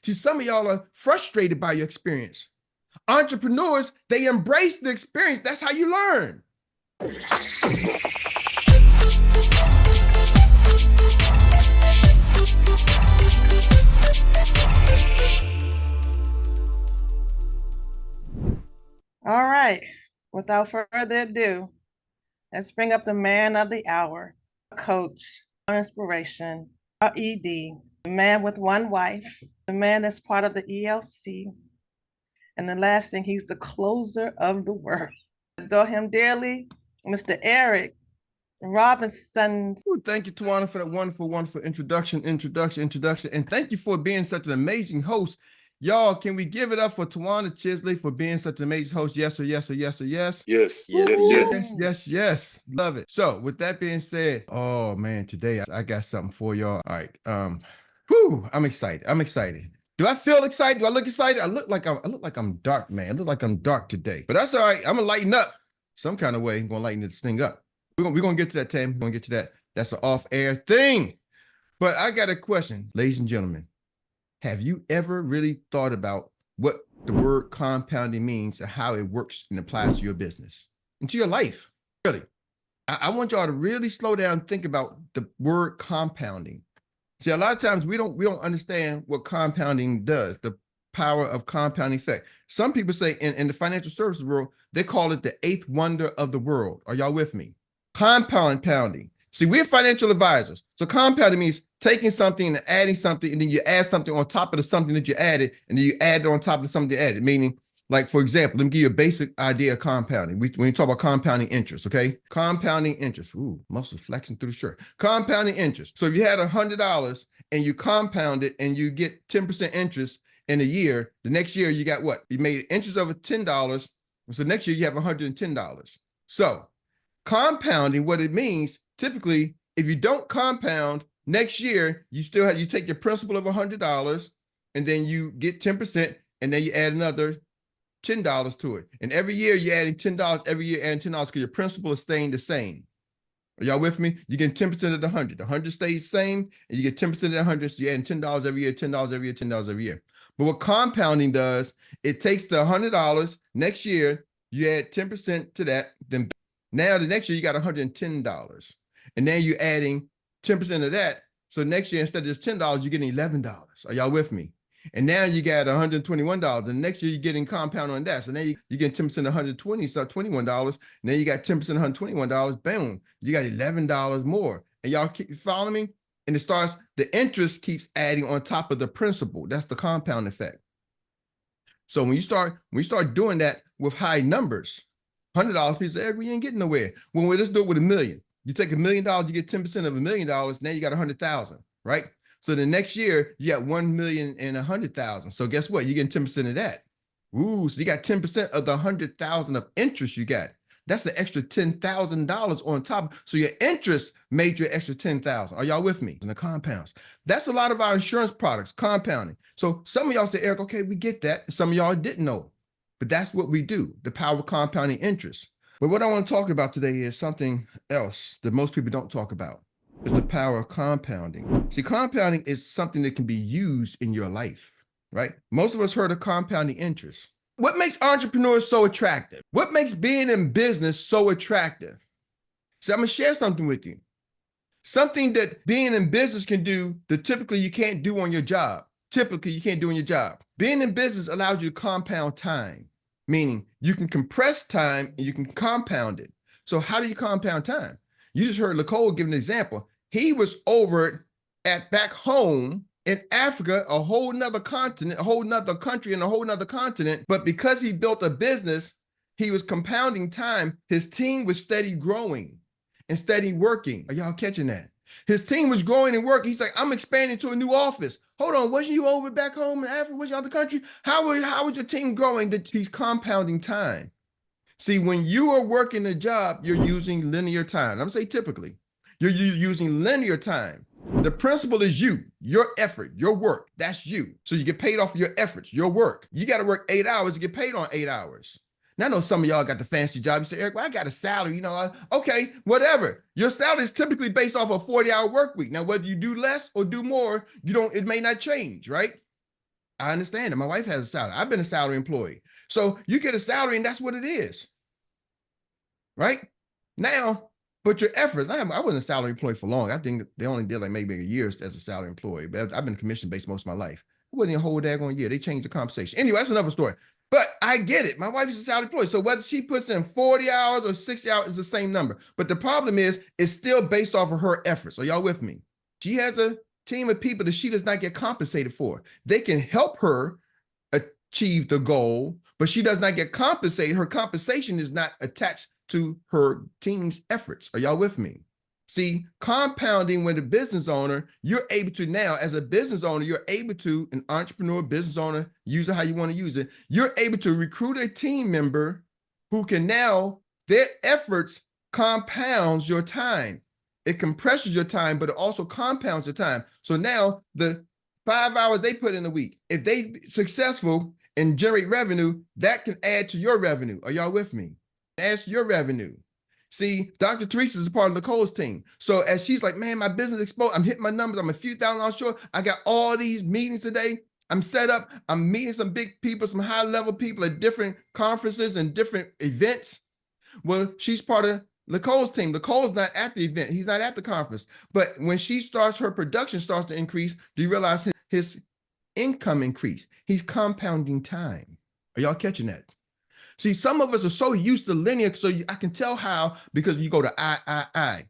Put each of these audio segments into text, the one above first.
See, some of y'all are frustrated by your experience. Entrepreneurs, they embrace the experience. That's how you learn. All right, without further ado, let's bring up the man of the hour, coach, inspiration, our ED, the man with one wife, the man that's part of the ELC, and the last thing, he's the closer of the world. I adore him dearly, Mr. Erik Robinson. Ooh, thank you, Tawana, for that wonderful introduction. And thank you for being such an amazing host. Y'all, can we give it up for Tawana Chisley for being such an amazing host? Yes or yes or yes or yes? Yes. Yes. Love it. So with that being said, oh man, today I got something for y'all. All right. I'm excited. Do I feel excited? Do I look excited? I look like I'm dark, man. I look like I'm dark today. But that's all right. I'm gonna lighten up some kind of way. I'm gonna lighten this thing up. We're gonna get to that, Tam. We're gonna get to that. That's an off-air thing. But I got a question, ladies and gentlemen. Have you ever really thought about what the word compounding means and how it works and applies to your business and to your life? Really, I want y'all to really slow down and think about the word compounding. See, a lot of times we don't understand what compounding does, the power of compounding effect. Some people say in the financial services world, they call it the eighth wonder of the world. Are y'all with me? Compounding. See, we're financial advisors. So compounding means taking something and adding something, and then you add something on top of the something that you added, and then you add it on top of something you added. Meaning, like, for example, let me give you a basic idea of compounding. When you talk about compounding interest, okay? Compounding interest. Ooh, muscles flexing through the shirt. Compounding interest. So if you had $100 and you compound it and you get 10% interest in a year, the next year you got what? You made interest over $10. So next year you have $110. So compounding, what it means, typically, if you don't compound, next year you take your principal of $100 and then you get 10% and then you add another $10 to it. And every year you're adding $10, every year adding $10 because your principal is staying the same. Are y'all with me? You get 10% of the 100. The 100 stays the same and you get 10% of the 100. So you're adding $10 every year, $10 every year, $10 every year. But what compounding does, it takes the $100 next year, you add 10% to that, then now the next year you got $110. And now you're adding 10% of that. So next year, instead of just $10, you're getting $11. Are y'all with me? And now you got $121. And next year you're getting compound on that. So now you're getting 10% of $120, so $21. Now you got 10% of $121. Boom, you got $11 more. And y'all keep following me? And the interest keeps adding on top of the principal. That's the compound effect. So when you start doing that with high numbers, $100, people say, Eric, we ain't getting nowhere. Well, let's do it with $1 million. You take $1 million, you get 10% of $1 million. Now you got 100,000, right? So the next year you got 1,100,000. So guess what? You're getting 10% of that. Ooh, so you got 10% of the 100,000 of interest you got. That's an extra $10,000 on top. So your interest made you an extra 10,000. Are y'all with me? And the compounds. That's a lot of our insurance products, compounding. So some of y'all say, Eric, okay, we get that. Some of y'all didn't know, but that's what we do. The power of compounding interest. But what I want to talk about today is something else that most people don't talk about. It's the power of compounding. See, compounding is something that can be used in your life, right? Most of us heard of compounding interest. What makes entrepreneurs so attractive? What makes being in business so attractive? So I'm going to share something with you. Something that being in business can do that typically you can't do on your job. Being in business allows you to compound time, meaning you can compress time and you can compound it. So how do you compound time? You just heard LeCole give an example. He was over at back home in Africa, a whole nother continent, a whole nother country and a whole nother continent. But because he built a business, he was compounding time. His team was steady growing and steady working. Are y'all catching that? His team was growing and working. He's like, I'm expanding to a new office. Hold on, wasn't you over back home in Africa? Was you out the country? How was your team growing? He's compounding time. See, when you are working a job, you're using linear time. I'm gonna say typically, you're using linear time. The principle is you, your effort, your work. That's you. So you get paid off for your efforts, your work. You got to work 8 hours to get paid on 8 hours. Now, I know some of y'all got the fancy job. You say, Eric, well, I got a salary, okay, whatever. Your salary is typically based off a 40-hour work week. Now, whether you do less or do more, it may not change, right? I understand it. My wife has a salary. I've been a salary employee. So you get a salary and that's what it is. Right? Now, but your efforts, I wasn't a salary employee for long. I think they only did like maybe a year as a salary employee, but I've been commission based most of my life. It wasn't a whole daggone year. They changed the compensation. Anyway, that's another story. But I get it. My wife is a salary employee. So whether she puts in 40 hours or 60 hours is the same number. But the problem is, it's still based off of her efforts. Are y'all with me? She has a team of people that she does not get compensated for. They can help her achieve the goal, but she does not get compensated. Her compensation is not attached to her team's efforts. Are y'all with me? See, compounding when a business owner, you're able to now, as a business owner, you're able to, an entrepreneur, business owner, use it how you want to use it. You're able to recruit a team member who can now, their efforts compounds your time. It compresses your time, but it also compounds your time. So now the 5 hours they put in a week, if they successful and generate revenue, that can add to your revenue. Are y'all with me? That's your revenue. See, Dr. Teresa is a part of LeCole's team. So as she's like, man, my business exploded. I'm hitting my numbers. I'm a few $1,000 short. I got all these meetings today. I'm set up. I'm meeting some big people, some high level people at different conferences and different events. Well, she's part of LeCole's team. LeCole's not at the event. He's not at the conference. But when she starts, her production starts to increase. Do you realize his income increase? He's compounding time. Are y'all catching that? See, some of us are so used to linear, so I can tell how, because you go to I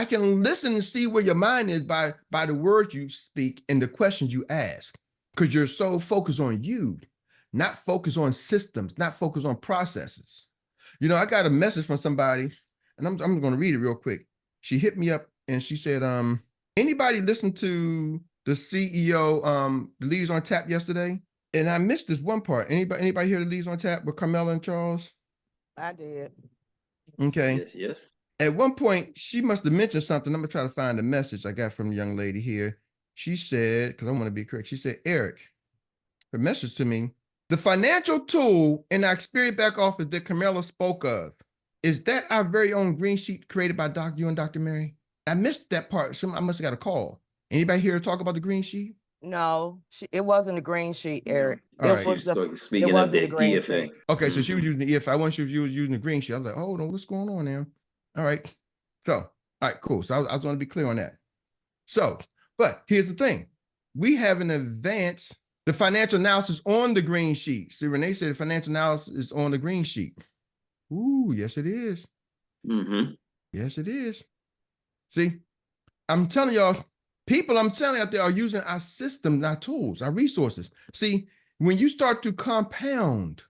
can listen and see where your mind is by the words you speak and the questions you ask, because you're so focused on you, not focused on systems, not focused on processes. You know, I got a message from somebody, and I'm going to read it real quick. She hit me up and she said, anybody listen to the CEO, the Leaders on Tap yesterday? And I missed this one part. Anybody here that Leads on Tap with Carmela and Charles? I did. Okay. Yes. At one point, she must have mentioned something. I'm going to try to find the message I got from the young lady here. She said, because I want to be correct, she said, Erik, her message to me, the financial tool in our Experience back office that Carmela spoke of, is that our very own green sheet created by you and Dr. Meri? I missed that part. I must have got a call. Anybody here talk about the green sheet? No, it wasn't a green sheet, Erik. All right. Speaking of the EFA. Okay, so she was using the EFA. I wasn't sure if she was using the green sheet. I was like, oh, no, what's going on now? All right. So, all right, cool. So I was going to be clear on that. So, but here's the thing. We have an advanced, the financial analysis on the green sheet. See, Renee said the financial analysis is on the green sheet. Ooh, yes, it is. Mm-hmm. Yes, it is. See, I'm telling y'all, people I'm telling out there are using our system, our tools, our resources. See, when you start to compound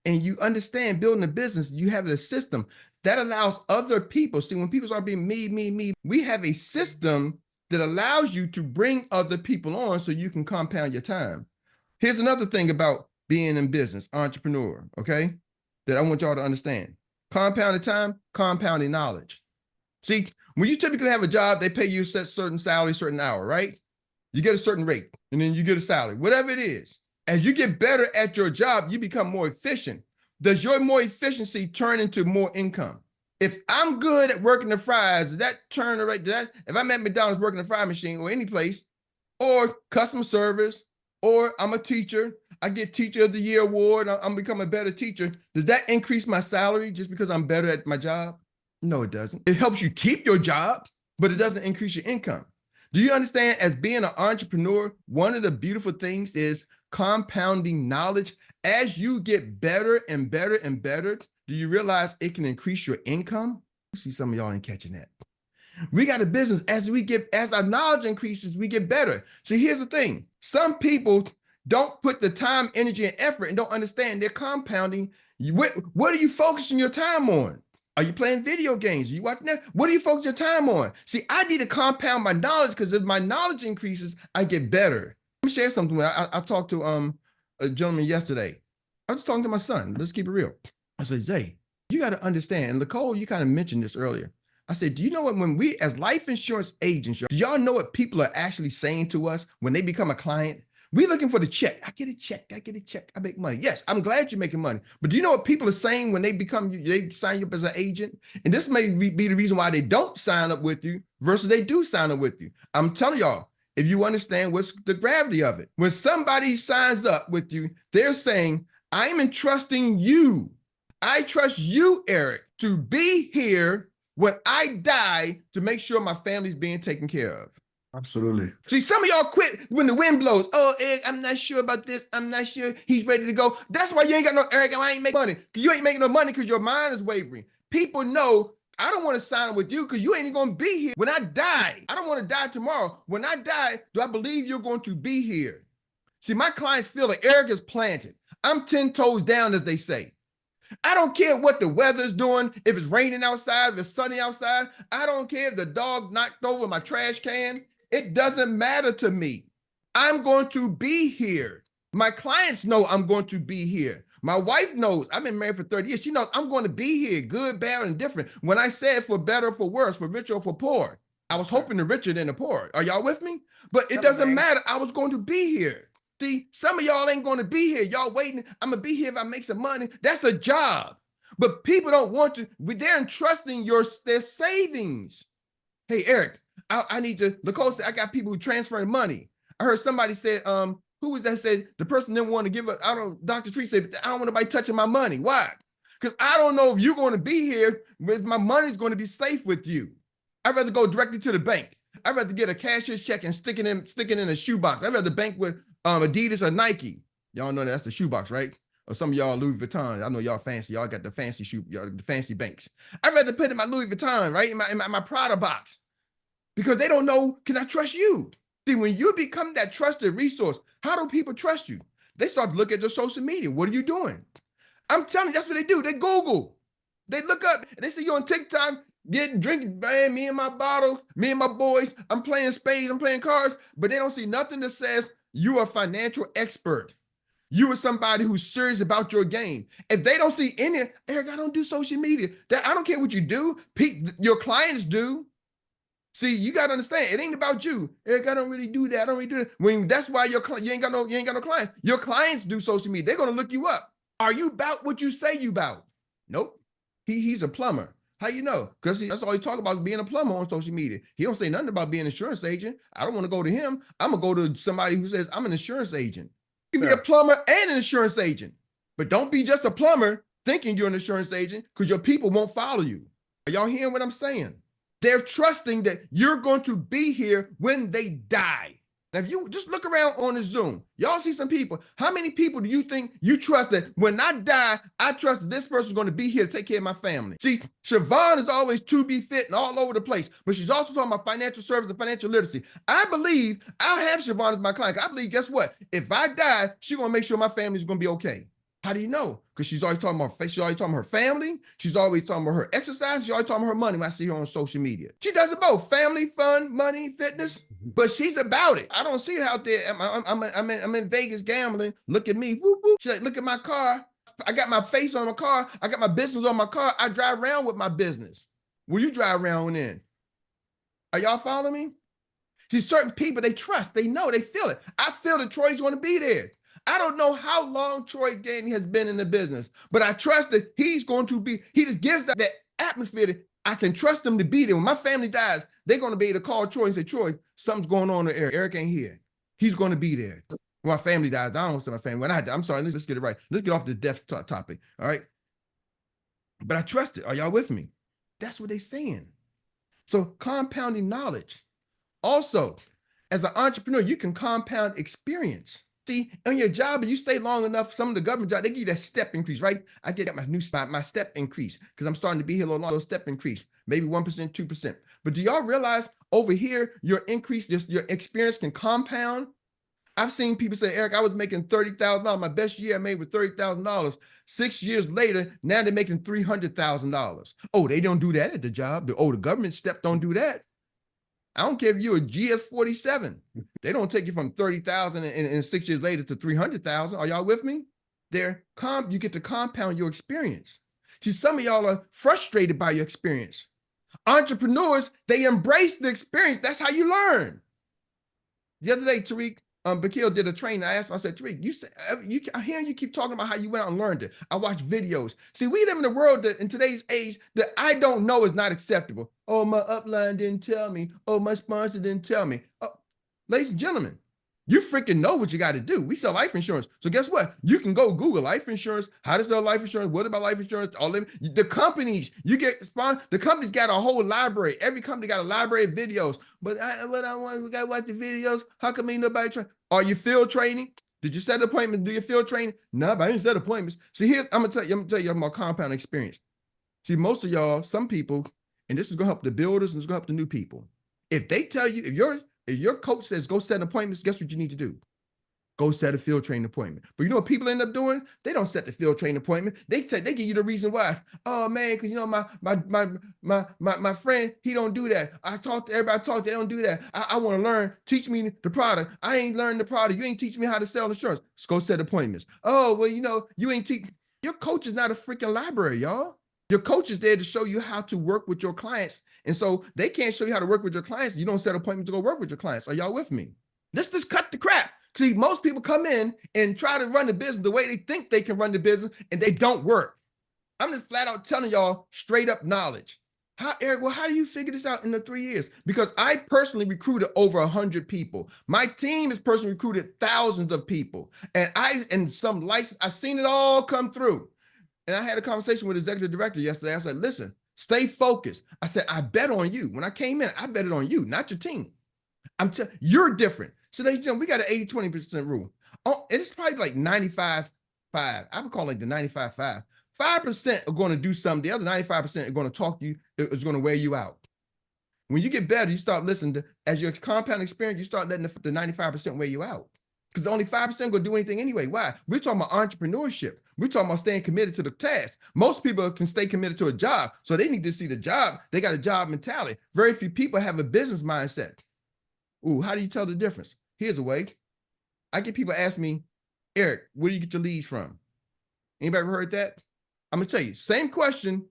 and you understand building a business, you have the system that allows other people. See, when people start being me, we have a system that allows you to bring other people on so you can compound your time. Here's another thing about being in business, entrepreneur, okay, that I want y'all to understand. Compounding time, compounding knowledge. See, when you typically have a job, they pay you a certain salary, certain hour, right? You get a certain rate, and then you get a salary, whatever it is. As you get better at your job, you become more efficient. Does your more efficiency turn into more income? If I'm good at working the fries, does that turn right? If I'm at McDonald's working the fry machine or any place, or customer service, or I'm a teacher, I get Teacher of the Year award, I'm becoming a better teacher. Does that increase my salary just because I'm better at my job? No, it doesn't. It helps you keep your job, but it doesn't increase your income. Do you understand, as being an entrepreneur, one of the beautiful things is compounding knowledge? As you get better and better and better, do you realize it can increase your income? I see some of y'all ain't catching that. We got a business, as our knowledge increases, we get better. See, here's the thing. Some people don't put the time, energy, and effort and don't understand they're compounding. What are you focusing your time on? Are you playing video games? Are you watching that? What do you focus your time on? See, I need to compound my knowledge, because if my knowledge increases, I get better. Let me share something. I talked to a gentleman yesterday. I was talking to my son. Let's keep it real. I said, Zay, you got to understand. And LeCole, you kind of mentioned this earlier. I said, do you know what, when we as life insurance agents, do y'all know what people are actually saying to us when they become a client? We're looking for the check. I get a check. I make money. Yes, I'm glad you're making money. But do you know what people are saying when they sign you up as an agent? And this may be the reason why they don't sign up with you versus they do sign up with you. I'm telling y'all, if you understand what's the gravity of it. When somebody signs up with you, they're saying, I'm entrusting you. I trust you, Erik, to be here when I die to make sure my family's being taken care of. Absolutely. See, some of y'all quit when the wind blows. Oh, Erik, I'm not sure about this. I'm not sure he's ready to go. That's why you ain't got no, Erik, I ain't making money. You ain't making no money because your mind is wavering. People know, I don't want to sign with you because you ain't going to be here when I die. I don't want to die tomorrow. When I die, do I believe you're going to be here? See, my clients feel like Erik is planted. I'm 10 toes down, as they say. I don't care what the weather's doing, if it's raining outside, if it's sunny outside. I don't care if the dog knocked over my trash can. It doesn't matter to me. I'm going to be here. My clients know I'm going to be here. My wife knows. I've been married for 30 years. She knows I'm going to be here, good, bad, and different. When I said for better, for worse, for richer, or for poor, I was hoping the richer than the poor. Are y'all with me? But it doesn't matter. I was going to be here. See, some of y'all ain't going to be here. Y'all waiting. I'm going to be here if I make some money. That's a job. But people don't want to. They're entrusting their savings. Hey, Erik, I need to, LeCole said, I got people who transferring money. I heard somebody said, who was that said the person didn't want to give up? I don't, Dr. Tree said, I don't want nobody touching my money. Why? Because I don't know if you're going to be here, if my money's going to be safe with you. I'd rather go directly to the bank. I'd rather get a cashier's check and stick it in a shoebox. I'd rather bank with Adidas or Nike. Y'all know that's the shoebox, right? Or some of y'all Louis Vuitton. I know y'all fancy. Y'all got the fancy the fancy banks. I'd rather put it in my Louis Vuitton, right? In my Prada box. Because they don't know, can I trust you? See, when you become that trusted resource, how do people trust you? They start to look at your social media. What are you doing? I'm telling you, that's what they do. They Google. They look up. They see you on TikTok, drinking, man, me and my bottles, me and my boys. I'm playing spades, I'm playing cards. But they don't see nothing that says you are a financial expert. You are somebody who's serious about your game. If they don't see any, Erik, I don't do social media. I don't care what you do. Your clients do. See, you got to understand, it ain't about you. Erik, I don't really do that. I don't really do that. That's why you ain't got no clients. Your clients do social media. They're going to look you up. Are you about what you say you about? Nope. He's a plumber. How you know? Because that's all he talk about is being a plumber on social media. He don't say nothing about being an insurance agent. I don't want to go to him. I'm going to go to somebody who says, I'm an insurance agent. You can be a plumber and an insurance agent. But don't be just a plumber thinking you're an insurance agent because your people won't follow you. Are y'all hearing what I'm saying? They're trusting that you're going to be here when they die. Now, if you just look around on the Zoom, y'all see some people. How many people do you think you trust that when I die, I trust that this person's going to be here to take care of my family? See, Siobhan is always to be fit and all over the place, but she's also talking about financial service and financial literacy. I believe I'll have Siobhan as my client. I believe, guess what? If I die, she's going to make sure my family's going to be okay. How do you know? Because she's always talking about her family. She's always talking about her exercise. She's always talking about her money when I see her on social media. She does it both: family, fun, money, fitness. But she's about it. I don't see her out there. I'm in Vegas gambling. Look at me. Whoop, whoop. She's like, look at my car. I got my face on my car. I got my business on my car. I drive around with my business. Will you drive around in? Are y'all following me? See, certain people, they trust, they know, they feel it. I feel that Troy's going to be there. I don't know how long Troy Gainey has been in the business, but I trust that he's going to be, he just gives that atmosphere that I can trust him to be there. When my family dies, they're going to be able to call Troy and say, Troy, something's going on with Erik. Erik ain't here. He's going to be there. When my family dies, I don't want to say my family. When I die, I'm sorry, let's get it right. Let's get off the death topic, all right? But I trust it. Are y'all with me? That's what they're saying. So compounding knowledge. Also, as an entrepreneur, you can compound experience. See, on your job, if you stay long enough, some of the government jobs, they give you that step increase, right? I get my step increase because I'm starting to be here a little step increase, maybe 1%, 2%. But do y'all realize over here, your increase, your experience can compound? I've seen people say, Erik, I was making $30,000. My best year I made was $30,000. 6 years later, now they're making $300,000. Oh, they don't do that at the job. The government step don't do that. I don't care if you're a GS-47. They don't take you from 30,000 and 6 years later to 300,000. Are y'all with me? You get to compound your experience. See, some of y'all are frustrated by your experience. Entrepreneurs, they embrace the experience. That's how you learn. The other day, Tariq Bakil did a training. I asked him, I said, Tariq, I hear you keep talking about how you went out and learned it. I watch videos. See, we live in a world that in today's age that I don't know is not acceptable. Oh, my upline didn't tell me. Oh, my sponsor didn't tell me. Oh, Ladies and gentlemen, you freaking know what you got to do. We sell life insurance. So guess what? You can go Google life insurance, how to sell life insurance, what about life insurance, all them. The companies, the company's got a whole library. Every company got a library of videos. But we got to watch the videos. How come ain't nobody train? Are you field training? Did you set appointments? Do you field training? No, but I didn't set appointments. See, here, I'm gonna tell you my compound experience. See, most of y'all, some people, and this is gonna help the builders and it's gonna help the new people. If they tell you, if your coach says go set appointments, guess what you need to do? Go set a field training appointment. But you know what people end up doing? They don't set the field training appointment. They give you the reason why. Oh man, because you know my friend, he don't do that. Everybody they don't do that. I want to learn. Teach me the product. I ain't learned the product. You ain't teaching me how to sell insurance. Let's go set appointments. Oh well, you know you ain't teach. Your coach is not a freaking library, y'all. Your coach is there to show you how to work with your clients. And so they can't show you how to work with your clients. You don't set appointments to go work with your clients. Are y'all with me? Let's just cut the crap. See, most people come in and try to run the business the way they think they can run the business, and they don't work. I'm just flat out telling y'all straight up knowledge. Eric, well, how do you figure this out in the 3 years? Because I personally recruited over 100 people. My team has personally recruited thousands of people. And some license, I've seen it all come through. And I had a conversation with the executive director yesterday. I said, listen, stay focused. I said, I bet on you. When I came in, I betted on you, not your team. You're different. So ladies and gentlemen, we got an 80-20% rule. Oh, it's probably like 95-5. I would call it the 95-5. 5% are going to do something. The other 95% are going to talk to you. It's going to wear you out. When you get better, you start listening to, as your compound experience, you start letting the 95% wear you out. Because only 5% going to do anything anyway. Why? We're talking about entrepreneurship. We're talking about staying committed to the task. Most people can stay committed to a job, so they need to see the job. They got a job mentality. Very few people have a business mindset. Ooh, how do you tell the difference? Here's a way. I get people ask me, Eric, where do you get your leads from? Anybody ever heard that? I'm gonna tell you, same question,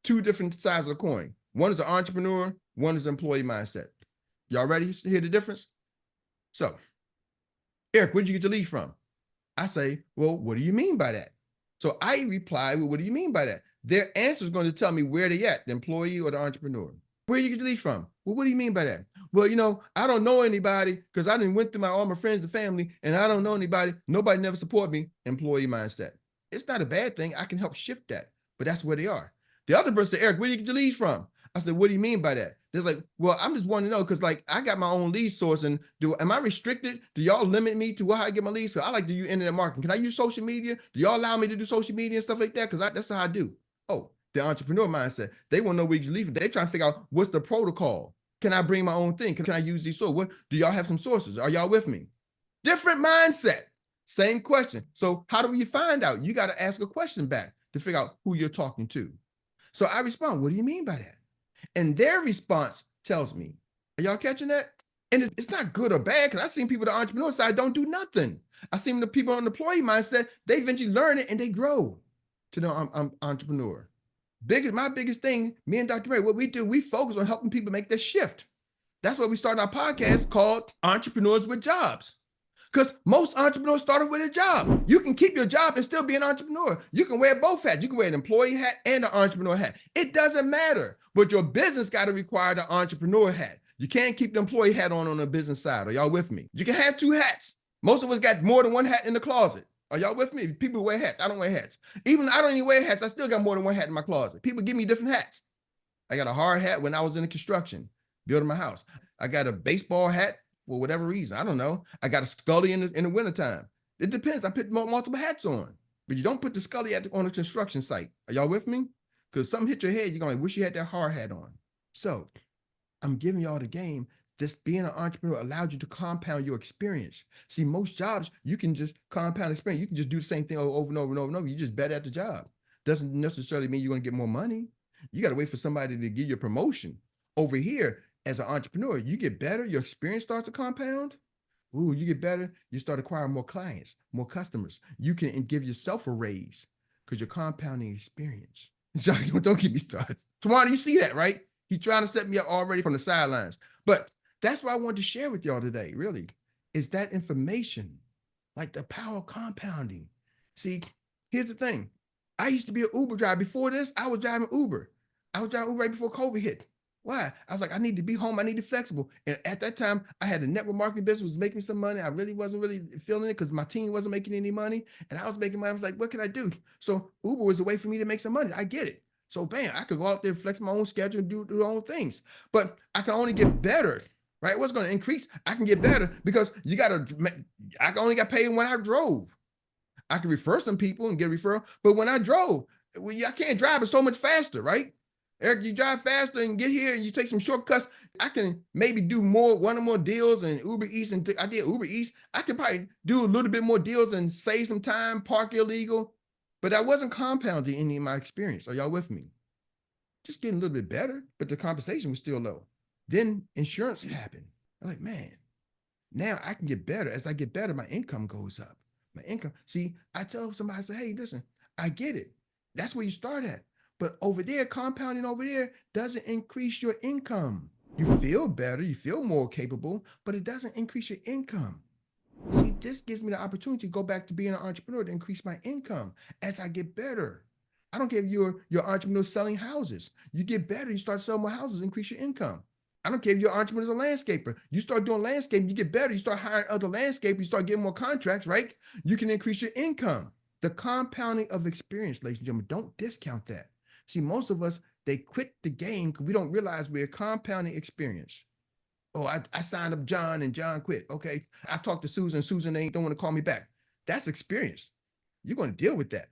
two different sides of the coin. One is an entrepreneur, one is an employee mindset. Y'all ready to hear the difference? So, Eric, where did you get your lead from? I say, well, what do you mean by that? So I reply, well, what do you mean by that? Their answer is going to tell me where they at, the employee or the entrepreneur. Where you get your lead from? Well, what do you mean by that? Well, you know, I don't know anybody because I didn't went through all my friends and family and I don't know anybody. Nobody never support me. Employee mindset. It's not a bad thing. I can help shift that, but that's where they are. The other person said, Eric, where do you get your leads from? I said, what do you mean by that? They're like, well, I'm just wanting to know because like I got my own lead source and am I restricted? Do y'all limit me to how I get my leads? So I like to use internet marketing. Can I use social media? Do y'all allow me to do social media and stuff like that? Because that's how I do. Oh, the entrepreneur mindset. They want to know where you leave. They trying to figure out what's the protocol. Can I bring my own thing? Can I use these sources? What do y'all have some sources? Are y'all with me? Different mindset. Same question. So how do you find out? You got to ask a question back to figure out who you're talking to. So I respond, what do you mean by that? And their response tells me, are y'all catching that? And it's not good or bad because I've seen people on the entrepreneur side don't do nothing. I've seen the people on the employee mindset, they eventually learn it and they grow to the entrepreneur. My biggest thing, me and Dr. Meri, what we do, we focus on helping people make this shift. That's why we started our podcast called Entrepreneurs with Jobs. Because most entrepreneurs started with a job. You can keep your job and still be an entrepreneur. You can wear both hats. You can wear an employee hat and an entrepreneur hat. It doesn't matter. But your business got to require the entrepreneur hat. You can't keep the employee hat on the business side. Are y'all with me? You can have two hats. Most of us got more than one hat in the closet. Are y'all with me? People wear hats. I don't wear hats. Even I don't even wear hats. I still got more than one hat in my closet. People give me different hats. I got a hard hat when I was in the construction, building my house. I got a baseball hat. For whatever reason, I don't know. I got a Scully in the wintertime. It depends. I put multiple hats on, but you don't put the Scully on a construction site. Are y'all with me? Because something hit your head, you're going to wish you had that hard hat on. So I'm giving y'all the game. This being an entrepreneur allowed you to compound your experience. See, most jobs, you can just compound experience. You can just do the same thing over and over and over and over. You just better at the job. Doesn't necessarily mean you're going to get more money. You got to wait for somebody to give you a promotion. Over here, as an entrepreneur, you get better, your experience starts to compound. Ooh, you get better, you start acquiring more clients, more customers. You can give yourself a raise because you're compounding experience. Don't get me started. Tawana, you see that, right? He's trying to set me up already from the sidelines. But that's what I wanted to share with y'all today, really, is that information, like the power of compounding. See, here's the thing. I used to be an Uber driver. Before this, I was driving Uber. I was driving Uber right before COVID hit. Why? I was like, I need to be home. I need to be flexible. And at that time, I had a network marketing business, was making some money. I really wasn't really feeling it because my team wasn't making any money. And I was making money. I was like, what can I do? So Uber was a way for me to make some money. I get it. So bam, I could go out there, flex my own schedule, and do my own things. But I can only get better, right? What's going to increase? I can get better because I only got paid when I drove. I can refer some people and get a referral. But when I drove, I can't drive it so much faster, right? Erik, you drive faster and get here and you take some shortcuts. I can maybe do one or more deals and Uber Eats. And I did Uber Eats. I could probably do a little bit more deals and save some time, park illegal. But I wasn't compounding any of my experience. Are y'all with me? Just getting a little bit better, but the compensation was still low. Then insurance happened. I'm like, man, now I can get better. As I get better, my income goes up. My income. See, I tell somebody, I say, hey, listen, I get it. That's where you start at. But over there, compounding over there doesn't increase your income. You feel better, you feel more capable, but it doesn't increase your income. See, this gives me the opportunity to go back to being an entrepreneur to increase my income as I get better. I don't care if you're entrepreneur selling houses. You get better, you start selling more houses, increase your income. I don't care if you're an entrepreneur as a landscaper. You start doing landscaping, you get better, you start hiring other landscapers, you start getting more contracts, right? You can increase your income. The compounding of experience, ladies and gentlemen, don't discount that. See, most of us, they quit the game because we don't realize we're compounding experience. Oh, I signed up John and John quit. Okay. I talked to Susan, Susan don't want to call me back. That's experience. You're going to deal with that.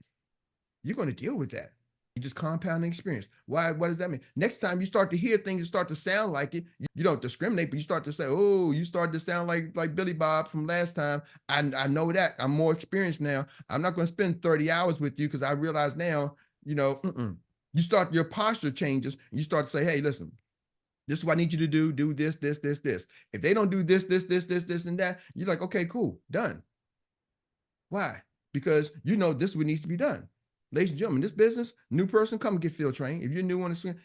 You're going to deal with that. You just compounding experience. Why? What does that mean? Next time you start to hear things that start to sound like it, you don't discriminate, but you start to say, oh, you start to sound like Billy Bob from last time. I know that. I'm more experienced now. I'm not going to spend 30 hours with you because I realize now, you start, your posture changes. And you start to say, hey, listen, this is what I need you to do this, this, this, this. If they don't do this, this, this, this, this, and that, you're like, okay, cool, done. Why? Because this is what needs to be done. Ladies and gentlemen, this business, new person, come get field training. If you're new on the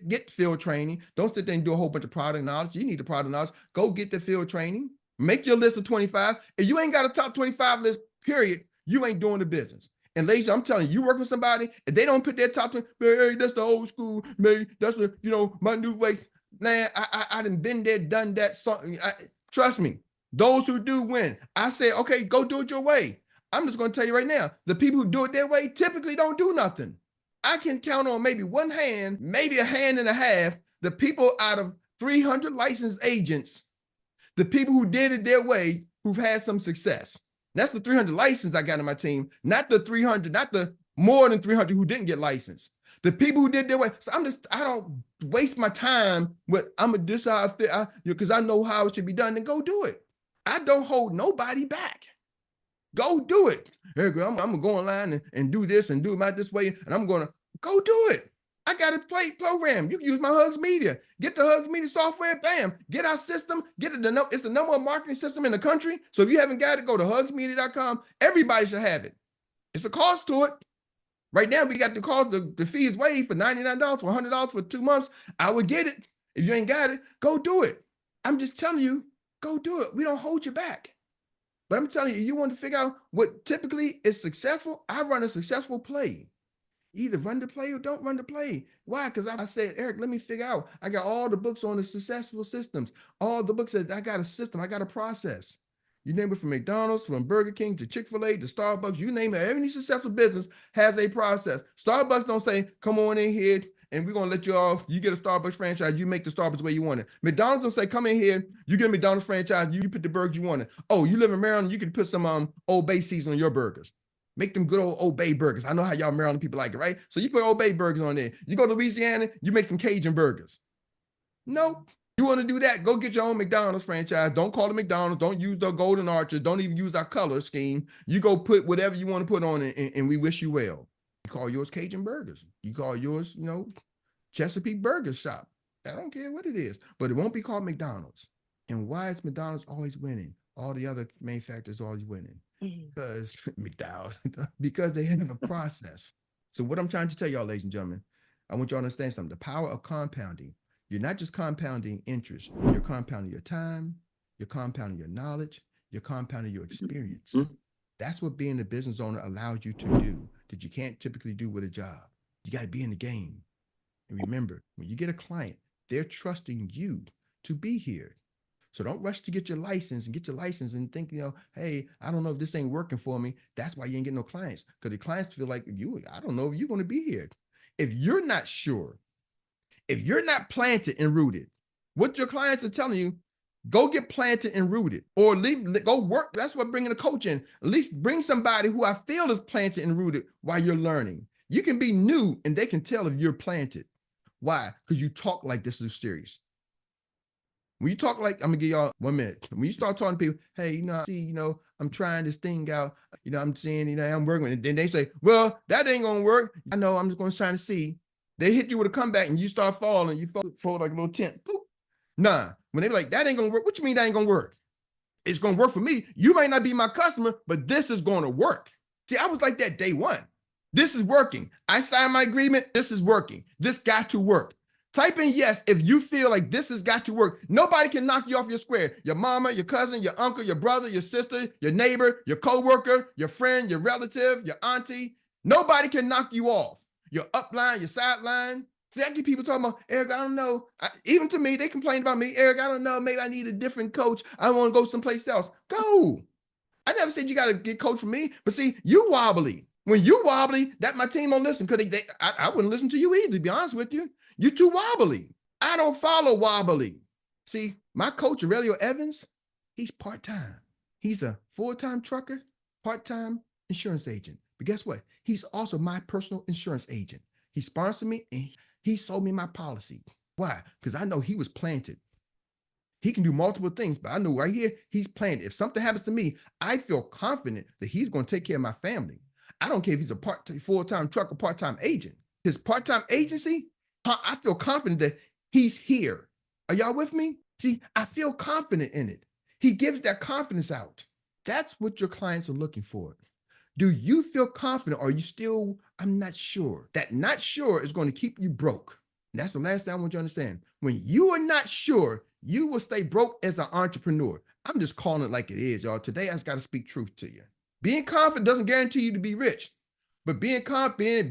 get field training. Don't sit there and do a whole bunch of product knowledge. You need the product knowledge. Go get the field training. Make your list of 25. If you ain't got a top 25 list, period, you ain't doing the business. And ladies, I'm telling you, you work with somebody, if they don't put their top 20, hey, that's the old school, man, that's my new way. Man, I done been there, done that. Trust me, those who do win. I say, okay, go do it your way. I'm just going to tell you right now, the people who do it their way typically don't do nothing. I can count on maybe one hand, maybe a hand and a half, the people out of 300 licensed agents, the people who did it their way, who've had some success. That's the 300 licensed I got in my team, not the 300, not the more than 300 who didn't get licensed. The people who did their way. So I don't waste my time with, I'm going to decide because I know how it should be done, then go do it. I don't hold nobody back. Go do it. I'm going to go online and do this and do it this way. And I'm going to go do it. I got a program. You can use my Hugs Media. Get the Hugs Media software. Bam. Get our system. Get it. It's the number one marketing system in the country. So if you haven't got it, go to hugsmedia.com. Everybody should have it. It's a cost to it. Right now, we got the cost. The fee is waived for $99, for $100 for 2 months. I would get it. If you ain't got it, go do it. I'm just telling you, go do it. We don't hold you back. But I'm telling you, you want to figure out what typically is successful. I run a successful play. Either run the play or don't run the play. Why? Because I said, Erik, let me figure out. I got all the books on the successful systems. All the books that I got a system. I got a process. You name it, from McDonald's, from Burger King to Chick-fil-A to Starbucks. You name it. Every successful business has a process. Starbucks don't say, come on in here and we're going to let you off. You get a Starbucks franchise. You make the Starbucks the way you want it. McDonald's don't say, come in here. You get a McDonald's franchise. You put the burgers you want it. Oh, you live in Maryland. You can put some Old Bay seasoning on your burgers. Make them good old Bay burgers. I know how y'all Maryland people like it, right? So you put Old Bay burgers on there. You go to Louisiana, you make some Cajun burgers. Nope. You want to do that, go get your own McDonald's franchise. Don't call it McDonald's. Don't use the golden arches. Don't even use our color scheme. You go put whatever you want to put on it, and we wish you well. You call yours Cajun burgers. You call yours, Chesapeake Burger Shop. I don't care what it is, but it won't be called McDonald's. And why is McDonald's always winning? All the other manufacturers always winning. Because McDonald's, because they have a process. So what I'm trying to tell y'all, ladies and gentlemen, I want y'all to understand something. The power of compounding. You're not just compounding interest. You're compounding your time. You're compounding your knowledge. You're compounding your experience. That's what being a business owner allows you to do that you can't typically do with a job. You got to be in the game. And remember, when you get a client, They're trusting you to be here. So don't rush to get your license and think, hey, I don't know if this ain't working for me. That's why you ain't getting no clients, because the clients feel like I don't know if you're going to be here. If you're not sure, if you're not planted and rooted, what your clients are telling you, go get planted and rooted, or go work. That's what bringing a coach in. At least bring somebody who I feel is planted and rooted while you're learning. You can be new and they can tell if you're planted. Why? Because you talk like this is serious. When you talk like, I'm gonna give y'all 1 minute. When you start talking to people, hey, I see, I'm trying this thing out, I'm seeing, I'm working with it. Then they say, well, that ain't gonna work. I know, I'm just gonna try to see. They hit you with a comeback and you start falling, you fall like a little tent. Boop. Nah, when they be like, that ain't gonna work. What you mean that ain't gonna work? It's gonna work for me. You might not be my customer, but this is gonna work. See, I was like that day one. This is working. I signed my agreement. This is working. This got to work. Type in yes if you feel like this has got to work. Nobody can knock you off your square. Your mama, your cousin, your uncle, your brother, your sister, your neighbor, your coworker, your friend, your relative, your auntie. Nobody can knock you off. Your upline, your sideline. See, I get people talking about, Erik, I don't know. Even to me, they complain about me. Erik, I don't know. Maybe I need a different coach. I want to go someplace else. Go. I never said you got to get coached from me. But see, you wobbly. When you wobbly, that my team won't listen, because I wouldn't listen to you either, to be honest with you. You're too wobbly. I don't follow wobbly. See, my coach, Aurelio Evans, he's part-time. He's a full-time trucker, part-time insurance agent. But guess what? He's also my personal insurance agent. He sponsored me and he sold me my policy. Why? Because I know he was planted. He can do multiple things, but I know right here, he's planted. If something happens to me, I feel confident that he's going to take care of my family. I don't care if he's a full-time trucker, part-time agent. His part-time agency, I feel confident that he's here. Are y'all with me? See, I feel confident in it. He gives that confidence out. That's what your clients are looking for. Do you feel confident? Or are you still, I'm not sure? That not sure is going to keep you broke. And that's the last thing I want you to understand. When you are not sure, you will stay broke as an entrepreneur. I'm just calling it like it is, y'all. Today, I just got to speak truth to you. Being confident doesn't guarantee you to be rich, but being confident,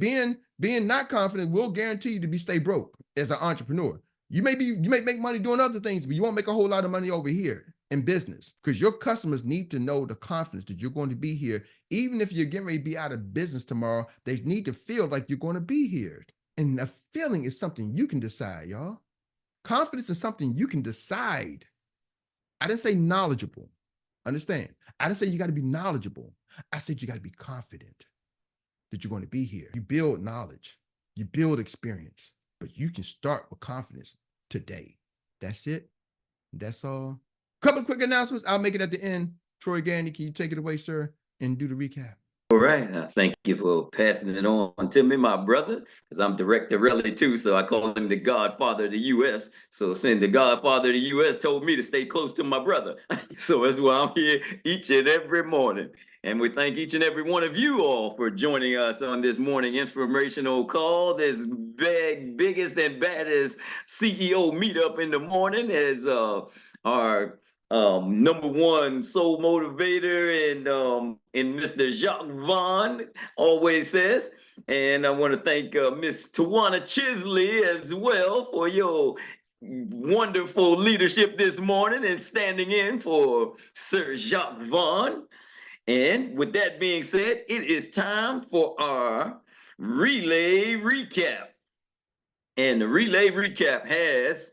being not confident will guarantee you to stay broke as an entrepreneur. You may make money doing other things, but you won't make a whole lot of money over here in business, because your customers need to know the confidence that you're going to be here. Even if you're getting ready to be out of business tomorrow, they need to feel like you're going to be here. And a feeling is something you can decide, y'all. Confidence is something you can decide. I didn't say knowledgeable. Understand? I didn't say you got to be knowledgeable. I said you got to be confident that you're going to be here. You build knowledge, you build experience, but you can start with confidence today. That's it. That's all. Couple of quick announcements. I'll make it at the end. Troy Gandy, can you take it away, sir, and do the recap? All right. Thank you for passing it on to me, my brother, because I'm Director Relly too. So I call him the Godfather of the U.S. So since the Godfather of the U.S. told me to stay close to my brother, so that's why I'm here each and every morning. And we thank each and every one of you all for joining us on this morning inspirational call. This biggest and baddest CEO meetup in the morning as our number one soul motivator and Mr. Jacques Vaughn always says. And I want to thank Miss Tawana Chisley as well for your wonderful leadership this morning and standing in for Sir Jacques Vaughn. And with that being said, it is time for our relay recap. And the relay recap has,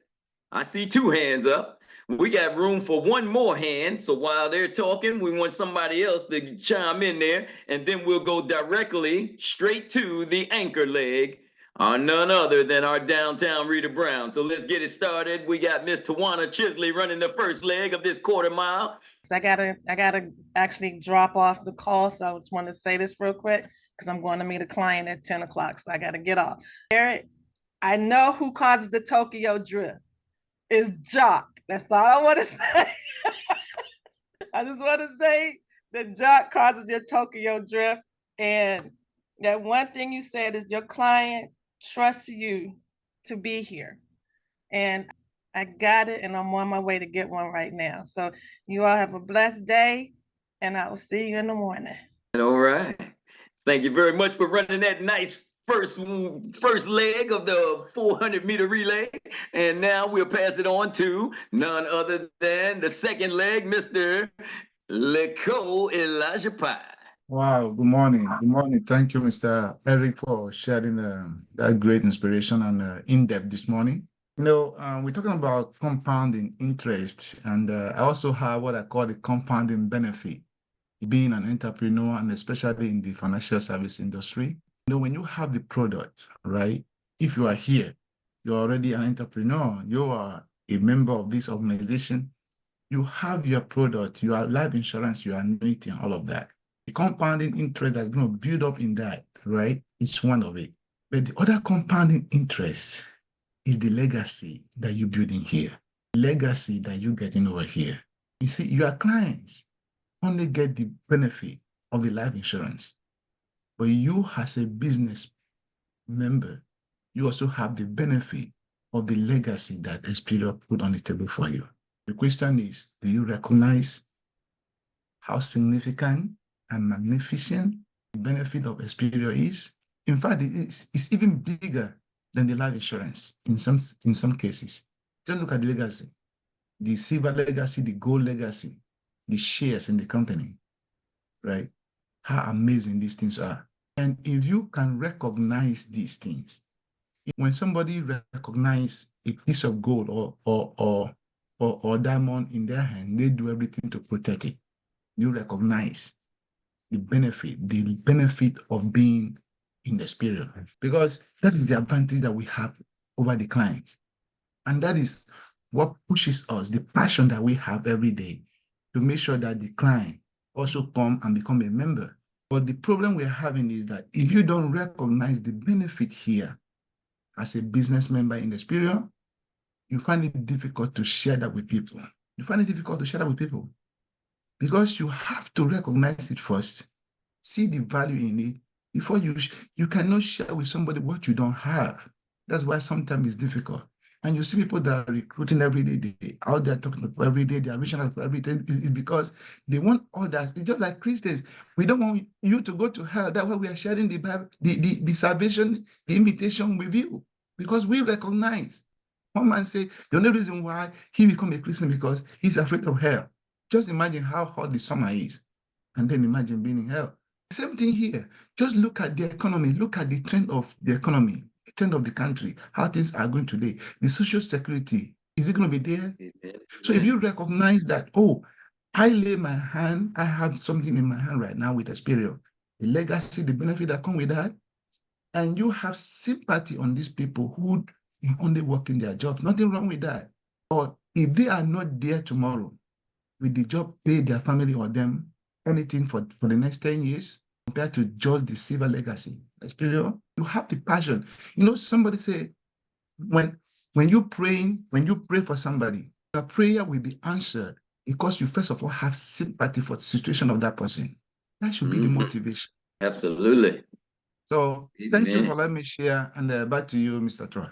I see 2 hands up. We got room for 1 more hand. So while they're talking, we want somebody else to chime in there. And then we'll go directly straight to the anchor leg, none other than our downtown Rita Brown. So let's get it started. We got Miss Tawana Chisley running the first leg of this quarter mile. I gotta actually drop off the call. So I just want to say this real quick, because I'm going to meet a client at 10 o'clock. So I gotta get off. Erik, I know who causes the Tokyo drift. It's Jock. That's all I want to say. I just want to say that Jock causes your Tokyo drift. And that one thing you said is your client trusts you to be here. And I got it, and I'm on my way to get one right now. So you all have a blessed day, and I will see you in the morning. All right. Thank you very much for running that nice first leg of the 400-meter relay, and now we'll pass it on to none other than the second leg, Mr. LeCole Elijah Pye. Wow, good morning. Good morning. Thank you, Mr. Eric, for sharing that great inspiration and in-depth this morning. We're talking about compounding interest, and I also have what I call the compounding benefit, being an entrepreneur, and especially in the financial service industry. When you have the product, right? If you are here, you're already an entrepreneur, you are a member of this organization, you have your product, your life insurance, your annuity, and all of that. The compounding interest that's going to build up in that, right? It's one of it. But the other compounding interest is the legacy that you're building here, legacy that you're getting over here. You see, your clients only get the benefit of the life insurance, but you as a business member, you also have the benefit of the legacy that Experior put on the table for you. The question is, do you recognize how significant and magnificent the benefit of Experior is? In fact, it's even bigger than the life insurance in some cases. Just look at the legacy, the silver legacy, the gold legacy, the shares in the company, right? How amazing these things are. And if you can recognize these things, when somebody recognizes a piece of gold or diamond in their hand, they do everything to protect it. You recognize the benefit of being in the spirit, because that is the advantage that we have over the clients. And that is what pushes us, the passion that we have every day to make sure that the client also come and become a member. But the problem we're having is that if you don't recognize the benefit here as a business member in the spirit, you find it difficult to share that with people. You find it difficult to share that with people because you have to recognize it first, see the value in it before you cannot share with somebody what you don't have. That's why sometimes it's difficult. And you see people that are recruiting every day, they out there talking about every day, they are reaching out for everything. It's because they want others. It's just like Christians. We don't want you to go to hell. That's why we are sharing the Bible, the salvation, the invitation with you, because we recognize. One man say the only reason why he become a Christian because he's afraid of hell. Just imagine how hot the summer is, and then imagine being in hell. Same thing here. Just look at the economy. Look at the trend of the economy, the trend of the country, how things are going today. The social security, is it going to be there? So if you recognize that, oh, I lay my hand, I have something in my hand right now with Experior, the legacy, the benefit that come with that, and you have sympathy on these people who only work in their jobs, nothing wrong with that. But if they are not there tomorrow, will the job pay their family or them anything for the next 10 years compared to just the silver legacy? Experior, you have the passion. Somebody say, when you pray for somebody, your prayer will be answered because you first of all have sympathy for the situation of that person. That should be the motivation. Absolutely. So thank you for letting me share, and back to you, Mr. Troy.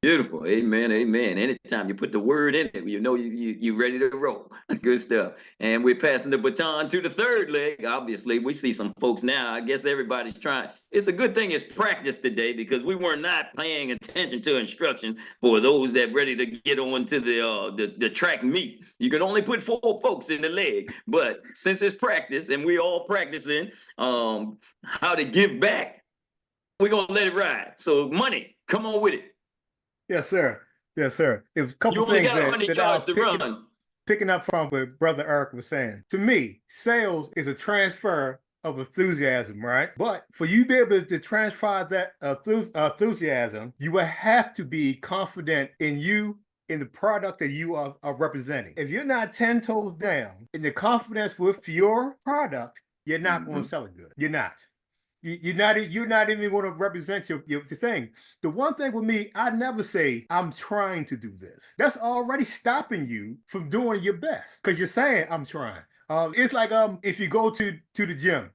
Beautiful. Amen. Amen. Anytime you put the word in it, you're ready to roll. Good stuff. And we're passing the baton to the third leg. Obviously, we see some folks now. I guess everybody's trying. It's a good thing it's practice today because we were not paying attention to instructions for those that ready to get on to the track meet. You can only put 4 folks in the leg. But since it's practice and we all practicing how to give back, we're going to let it ride. So money, come on with it. Yes, sir. Yes, sir. It was a couple You only things got 100 that I yards was to run. picking up from what Brother Eric was saying. To me, sales is a transfer of enthusiasm, right? But for you to be able to transfer that enthusiasm, you will have to be confident in you, in the product that you are representing. If you're not 10 toes down in the confidence with your product, you're not going to sell it good. You're not. You're not even going to represent your thing. The one thing with me, I never say I'm trying to do this. That's already stopping you from doing your best because you're saying I'm trying. It's like if you go to the gym,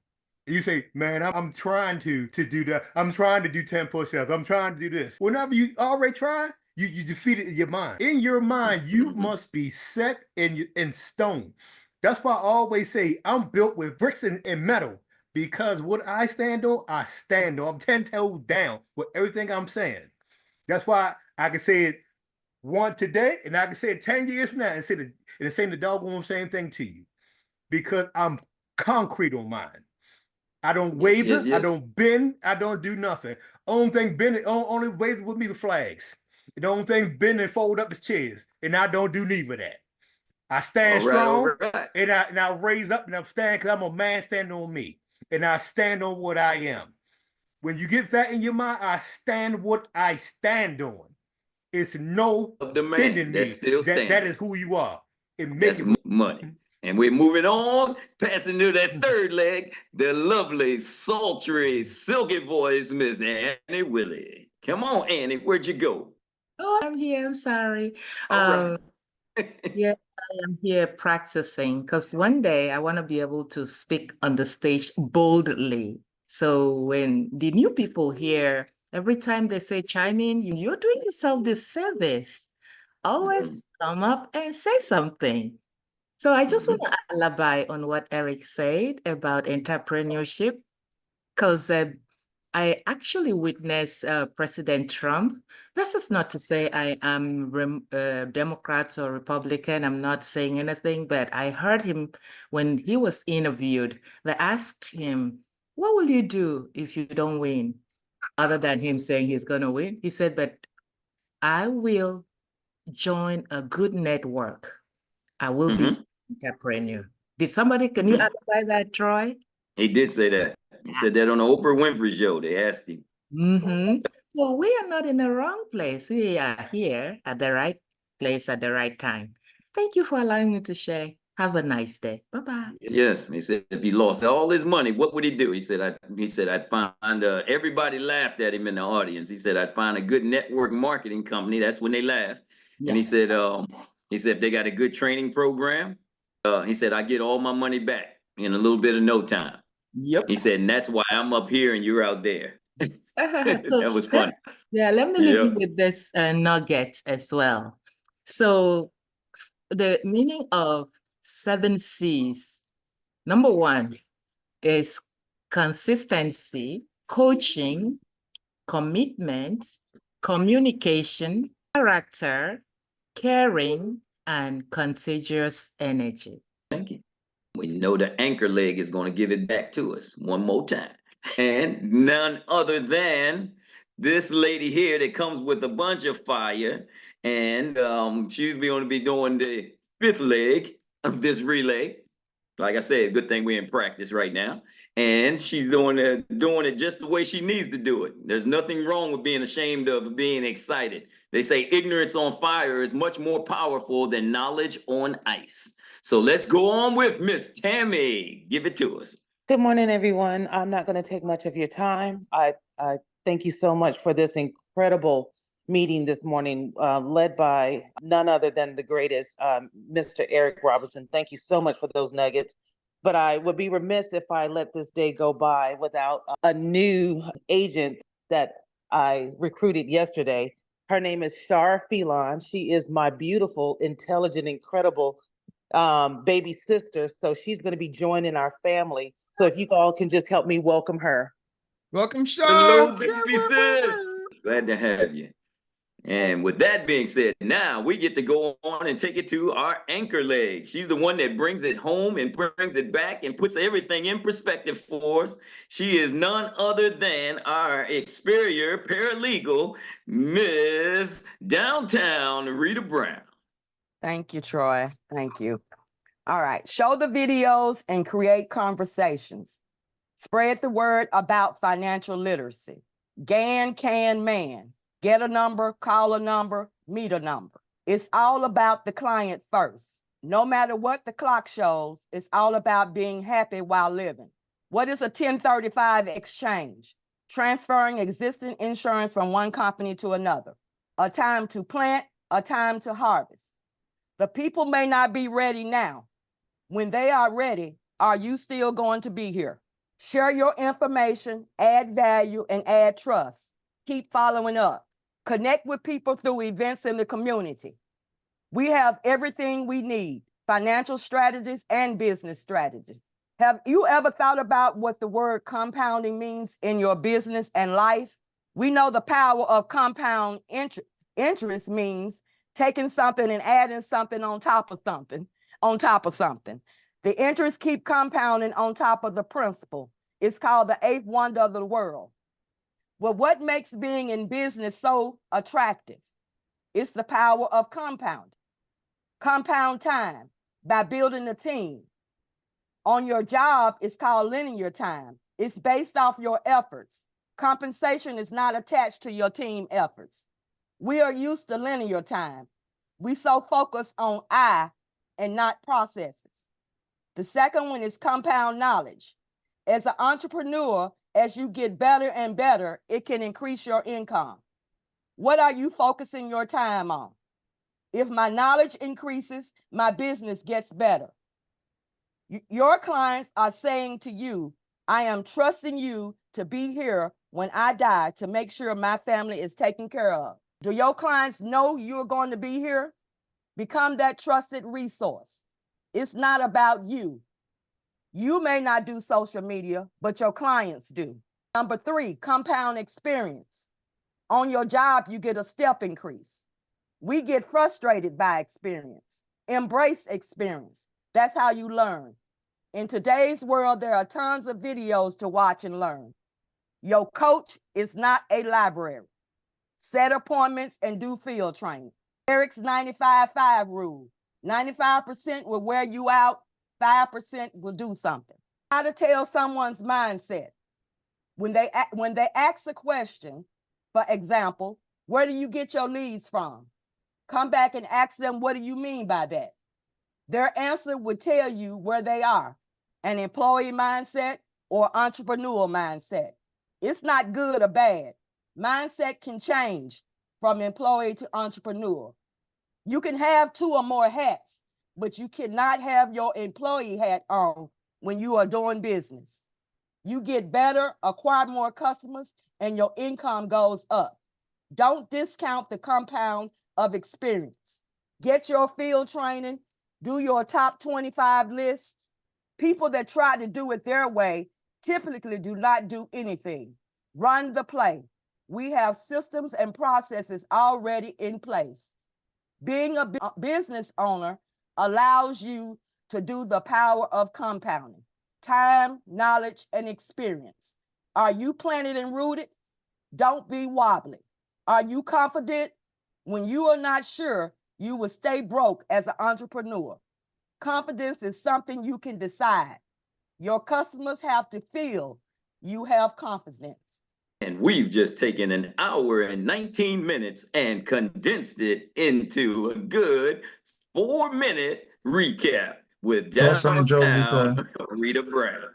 you say, man, I'm trying to do that. I'm trying to do 10 push-ups. I'm trying to do this. Whenever you already try, you defeat it in your mind. In your mind, you must be set in stone. That's why I always say I'm built with bricks and metal. because what I stand on, I stand on. I'm 10 toes down with everything I'm saying. That's why I can say it one today, and I can say it 10 years from now and say the doggone same thing to you, because I'm concrete on mine. I don't waver, I don't bend, I don't do nothing. Only thing bending, only waver with me the flags. The only thing bend and fold up is chairs, and I don't do neither of that. I stand strong, and I raise up and I'm standing because I'm a man standing on me, and I stand on what I am. When you get that in your mind, I stand what I stand on. It's no bending me. That is who you are. That's money. And we're moving on, passing to that third leg, the lovely, sultry, silky voice, Miss Annie Willie. Come on, Annie, where'd you go? Oh, I'm here. I'm sorry. All right. Yeah, I am here practicing because one day I want to be able to speak on the stage boldly. So when the new people here, every time they say chime in, you're doing yourself this service. Always come up and say something. So I just want to elaborate on what Eric said about entrepreneurship, because I actually witnessed President Trump. This is not to say I am Democrat or Republican. I'm not saying anything, but I heard him when he was interviewed. They asked him, "What will you do if you don't win?" Other than him saying he's going to win, he said, "But I will join a good network. I will be an entrepreneur." Can you identify that, Troy? He did say that. He said that on the Oprah Winfrey show. They asked him. So we are not in the wrong place. We are here at the right place at the right time. Thank you for allowing me to share. Have a nice day. Bye-bye. Yes, he said if he lost all his money, what would he do? He said I'd find everybody laughed at him in the audience. He said I'd find a good network marketing company. That's when they laughed. And he said if they got a good training program, he said I get all my money back in a little bit of no time. Yep. He said, and that's why I'm up here and you're out there. That was funny. Yeah, let me leave you with this nugget as well. So the meaning of 7 C's. Number 1 is consistency, coaching, commitment, communication, character, caring, and contagious energy. Thank you. We know the anchor leg is going to give it back to us one more time. And none other than this lady here that comes with a bunch of fire. And she's going to be doing the 5th leg of this relay. Like I said, good thing we're in practice right now. And she's doing it just the way she needs to do it. There's nothing wrong with being ashamed of being excited. They say ignorance on fire is much more powerful than knowledge on ice. So let's go on with Miss Tammy. Give it to us. Good morning, everyone. I'm not going to take much of your time. I thank you so much for this incredible meeting this morning, led by none other than the greatest, Mr. Eric Robinson. Thank you so much for those nuggets. But I would be remiss if I let this day go by without a new agent that I recruited yesterday. Her name is Shar Phelan. She is my beautiful, intelligent, incredible baby sister. So she's going to be joining our family. So if you all can just help me welcome her. Welcome, Shar. Hello, baby sis. Glad to have you. And with that being said, now we get to go on and take it to our anchor leg. She's the one that brings it home and brings it back and puts everything in perspective for us. She is none other than our exterior paralegal, Miss Downtown Rita Brown. Thank you, Troy. Thank you. All right. Show the videos and create conversations. Spread the word about financial literacy. Can, man. Get a number, call a number, meet a number. It's all about the client first. No matter what the clock shows, it's all about being happy while living. What is a 1035 exchange? Transferring existing insurance from one company to another. A time to plant, a time to harvest. The people may not be ready now. When they are ready, are you still going to be here? Share your information, add value, and add trust. Keep following up. Connect with people through events in the community. We have everything we need, financial strategies and business strategies. Have you ever thought about what the word compounding means in your business and life? We know the power of compound interest means taking something and adding something on top of something, on top of something. The interest keep compounding on top of the principal. It's called the eighth wonder of the world. Well, what makes being in business so attractive? It's the power of compounding. Compound time by building a team. On your job, it's called linear time. It's based off your efforts. Compensation is not attached to your team efforts. We are used to linear time. We so focus on I and not processes. The second one is compound knowledge. As an entrepreneur, as you get better and better, it can increase your income. What are you focusing your time on? If my knowledge increases, my business gets better. Your clients are saying to you, I am trusting you to be here when I die to make sure my family is taken care of. Do your clients know you're going to be here? Become that trusted resource. It's not about you. You may not do social media, but your clients do. Number 3, compound experience. On your job, you get a step increase. We get frustrated by experience. Embrace experience. That's how you learn. In today's world, there are tons of videos to watch and learn. Your coach is not a library. Set appointments and do field training. Erik's 95-5 rule. 95% will wear you out, 5% will do something. How to tell someone's mindset. When they ask a question, for example, where do you get your leads from? Come back and ask them, what do you mean by that? Their answer would tell you where they are, an employee mindset or entrepreneurial mindset. It's not good or bad. Mindset can change from employee to entrepreneur. You can have 2 or more hats, but you cannot have your employee hat on when you are doing business. You get better, acquire more customers, and your income goes up. Don't discount the compound of experience. Get your field training, do your top 25 list. People that try to do it their way typically do not do anything. Run the play. We have systems and processes already in place. Being a business owner allows you to do the power of compounding. Time, knowledge, and experience. Are you planted and rooted? Don't be wobbly. Are you confident? When you are not sure, you will stay broke as an entrepreneur. Confidence is something you can decide. Your customers have to feel you have confidence. And we've just taken an hour and 19 minutes and condensed it into a good 4-minute recap with Awesome job, downtown Rita. Rita Brown.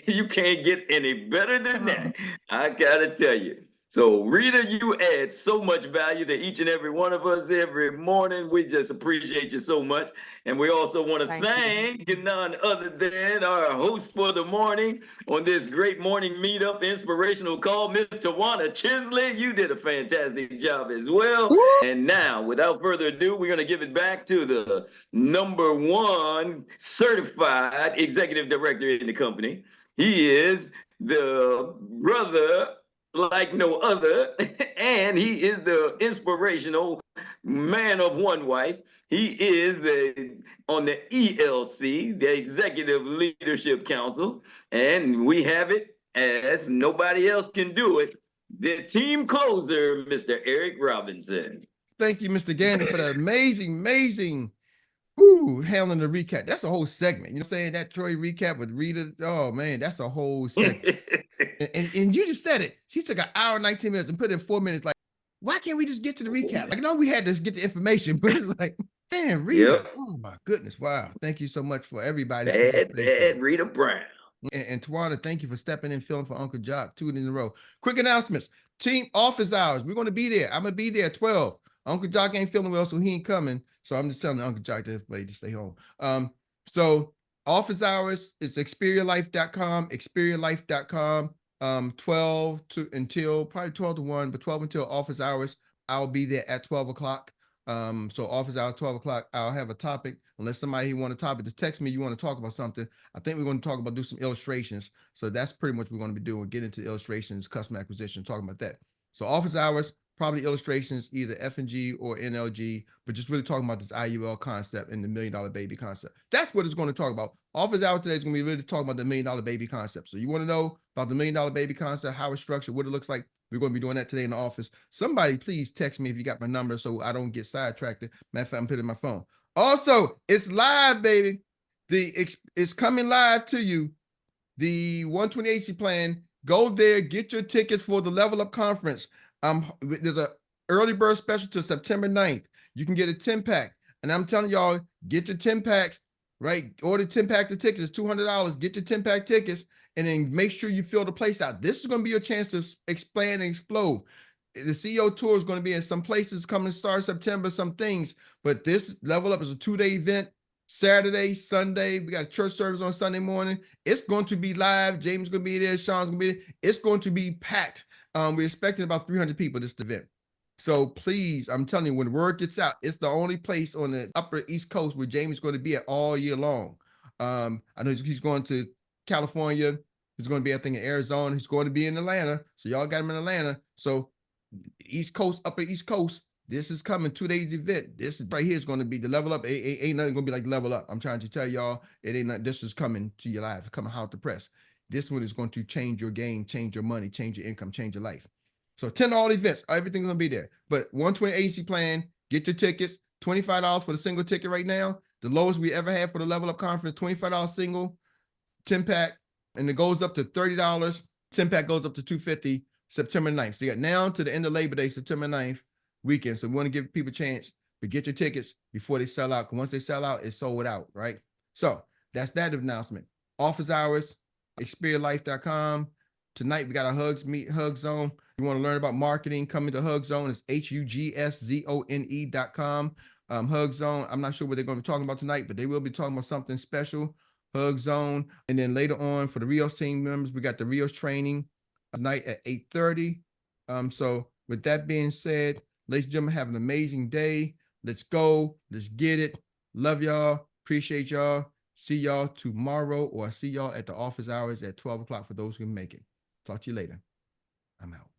You can't get any better than that. I gotta tell you. So Rita, you add so much value to each and every one of us every morning. We just appreciate you so much. And we also want to thank none other than our host for the morning on this great morning meetup, inspirational call, Miss Tawana Chisley. You did a fantastic job as well. Woo! And now, without further ado, we're going to give it back to the #1 certified executive director in the company. He is the brother like no other, and he is the inspirational man of one wife. He is on the ELC, the Executive Leadership Council, and we have it as nobody else can do it. The team closer, Mr. Erik Robinson. Thank you, Mr. Gander, for the amazing handling the recap. That's a whole segment. You know what I'm saying? That Troy recap with Rita. Oh man, that's a whole segment. and you just said it. She took 1 hour and 19 minutes and put in 4 minutes. Like, why can't we just get to the recap? Like, I know we had to get the information, but it's like, man, Rita. Yep. Oh my goodness. Wow. Thank you so much for everybody. Bad Rita Brown. And Tawana, thank you for stepping in, filling for Uncle Jock 2 in a row. Quick announcements. Team office hours. We're going to be there. I'm going to be there at 12. Uncle Jock ain't feeling well, so he ain't coming. So I'm just telling Uncle Jock to stay home. So office hours is experialife.com, 12 to until probably 12 to 1, but 12 until office hours. I'll be there at 12 o'clock. So office hour 12 o'clock, I'll have a topic. Unless somebody want a topic, just text me you want to talk about something. I think we're going to talk about do some illustrations. So that's pretty much what we're going to be doing. Get into illustrations, customer acquisition, talking about that. So office hours, probably illustrations, either F&G or NLG, but just really talking about this IUL concept and the $1 Million Baby concept. That's what it's going to talk about. Office hour today is going to be really talking about the $1 Million Baby concept. So you want to know about the $1 Million Baby concept, how it's structured, what it looks like. We're going to be doing that today in the office. Somebody please text me if you got my number so I don't get sidetracked. Matter of fact, I'm putting it in my phone. Also, it's live, baby. It's coming live to you. The 120AC plan. Go there, get your tickets for the Level Up Conference. There's a early bird special to September 9th. You can get a 10-pack. And I'm telling y'all, get your 10 packs, right? Order 10-pack of tickets. It's $200. Get your 10-pack tickets and then make sure you fill the place out. This is going to be your chance to expand and explode. The CEO tour is going to be in some places coming to start September, some things, but this Level Up is a 2-day event. Saturday, Sunday, we got church service on Sunday morning. It's going to be live. James is going to be there. Sean's going to be there. It's going to be packed. We're expecting about 300 people this event. So please, I'm telling you, when the word gets out, it's the only place on the upper East Coast where James is going to be at all year long. I know he's going to California. He's going to be, I think, in Arizona. He's going to be in Atlanta. So y'all got him in Atlanta. So East Coast, upper East Coast, this is coming 2 days event. This is right here is going to be the Level Up. Ain't nothing going to be like Level Up. I'm trying to tell y'all, it ain't nothing. This is coming to your life, coming hot to press. This one is going to change your game, change your money, change your income, change your life. So 10 all events, everything's going to be there. But 120 AC plan, get your tickets, $25 for the single ticket right now. The lowest we ever had for the Level Up conference, $25 single, 10-pack, and it goes up to $30. 10-pack goes up to $250 September 9th. So you got now to the end of Labor Day, September 9th weekend. So we want to give people a chance to get your tickets before they sell out. Because once they sell out, it's sold out, right? So that's that announcement. Office hours, experialife.com. Tonight we got a Hug Zone. You want to learn about marketing, come into Hug Zone. It's HUGSZONE.com. Hug Zone. I'm not sure what they're going to be talking about tonight, but they will be talking about something special. Hug Zone. And then later on for the Rios team members, we got the Rios training tonight at 8:30. So with that being said, ladies and gentlemen, have an amazing day. Let's go. Let's get it. Love y'all. Appreciate y'all. See y'all tomorrow, or see y'all at the office hours at 12 o'clock for those who can make it. Talk to you later. I'm out.